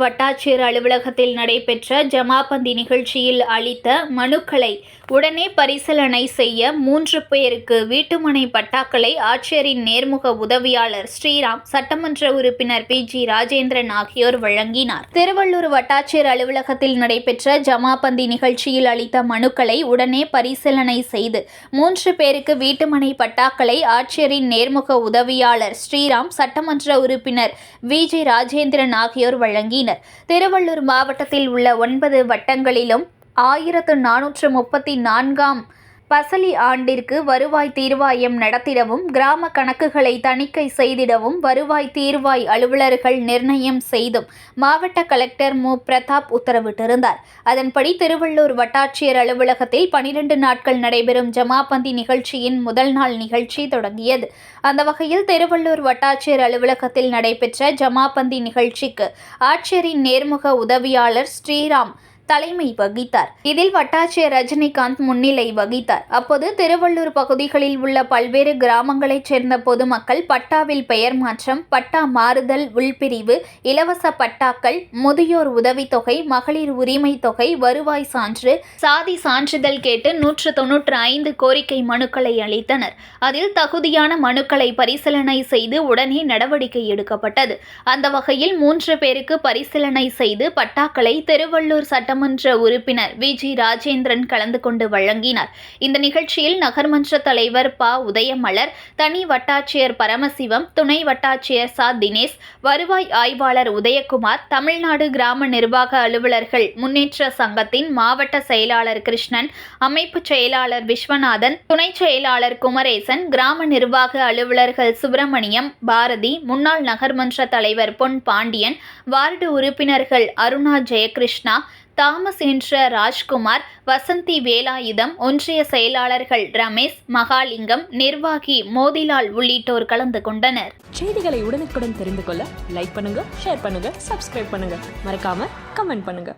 வட்டாட்சியர் அலுவலகத்தில் நடைபெற்ற ஜமாபந்தி நிகழ்ச்சியில் அளித்த மனுக்களை உடனே பரிசீலனை செய்ய 3 பேருக்கு வீட்டுமனை பட்டாக்களை ஆட்சியரின் நேர்முக உதவியாளர் ஸ்ரீராம், சட்டமன்ற உறுப்பினர் PG ராஜேந்திரன் ஆகியோர் வழங்கினார். திருவள்ளூர் வட்டாட்சியர் அலுவலகத்தில் நடைபெற்ற ஜமாபந்தி நிகழ்ச்சியில் அளித்த மனுக்களை உடனே பரிசீலனை செய்து 3 பேருக்கு வீட்டுமனை பட்டாக்களை ஆட்சியரின் நேர்முக உதவியாளர் ஸ்ரீராம், சட்டமன்ற உறுப்பினர் VG ராஜேந்திரன் ஆகியோர் வழங்கினர். திருவள்ளூர் மாவட்டத்தில் உள்ள 9 வட்டங்களிலும் 1434ஆம் பசலி ஆண்டிற்கு வருவாய் தீர்வாயம் நடத்திடவும், கிராம கணக்குகளை தணிக்கை செய்திடவும் வருவாய் தீர்வாய் அலுவலர்கள் நிர்ணயம் செய்தும் மாவட்ட கலெக்டர் மு. பிரதாப் உத்தரவிட்டிருந்தார். அதன்படி திருவள்ளூர் வட்டாட்சியர் அலுவலகத்தில் 12 நாட்கள் நடைபெறும் ஜமாபந்தி நிகழ்ச்சியின் முதல் நாள் நிகழ்ச்சி தொடங்கியது. அந்த வகையில் திருவள்ளூர் வட்டாட்சியர் அலுவலகத்தில் நடைபெற்ற ஜமாபந்தி நிகழ்ச்சிக்கு ஆட்சியரின் நேர்முக உதவியாளர் ஸ்ரீராம் தலைமை வகித்தார். இதில் வட்டாட்சியர் ரஜினிகாந்த் முன்னிலை வகித்தார். அப்போது திருவள்ளூர் பகுதிகளில் உள்ள பல்வேறு கிராமங்களைச் சேர்ந்த பொதுமக்கள் பட்டாவில் பெயர் மாற்றம், பட்டா மாறுதல், உள்பிரிவு, இலவச பட்டாக்கள், முதியோர் உதவித்தொகை, மகளிர் உரிமை தொகை, வருவாய் சான்று, சாதி சான்றிதழ் கேட்டு 195 கோரிக்கை மனுக்களை அளித்தனர். அதில் தகுதியான மனுக்களை பரிசீலனை செய்து உடனே நடவடிக்கை எடுக்கப்பட்டது. அந்த வகையில் 3 பேருக்கு பரிசீலனை செய்து பட்டாக்களை திருவள்ளூர் சட்டமன்ற உறுப்பினர் VG ராஜேந்திரன் கலந்து கொண்டு வழங்கினார். இந்த நிகழ்ச்சியில் நகர்மன்ற தலைவர் ப. உதயமலர், தனி வட்டாட்சியர் பரமசிவம், துணை வட்டாட்சியர் ச. தினேஷ், வருவாய் ஆய்வாளர் உதயகுமார், தமிழ்நாடு கிராம நிர்வாக அலுவலர்கள் முன்னேற்ற சங்கத்தின் மாவட்ட செயலாளர் கிருஷ்ணன், அமைப்பு செயலாளர் விஸ்வநாதன், துணை செயலாளர் குமரேசன், கிராம நிர்வாக அலுவலர்கள் சுப்பிரமணியம், பாரதி, முன்னாள் நகர்மன்ற தலைவர் பொன் பாண்டியன், வார்டு உறுப்பினர்கள் அருணா ஜெயகிருஷ்ணா, தாமஸ் என்ற ராஜ்குமார், வசந்தி வேலாயுதம், ஒன்றிய செயலாளர்கள் ரமேஷ், மகாலிங்கம், நிர்வாகி மோதிலால் உள்ளிட்டோர் கலந்து கொண்டனர். செய்திகளை உடனுக்குடன் தெரிந்து கொள்ள லைக் பண்ணுங்க, ஷேர் பண்ணுங்க, சப்ஸ்கிரைப் பண்ணுங்க, மறக்காம கமெண்ட் பண்ணுங்க.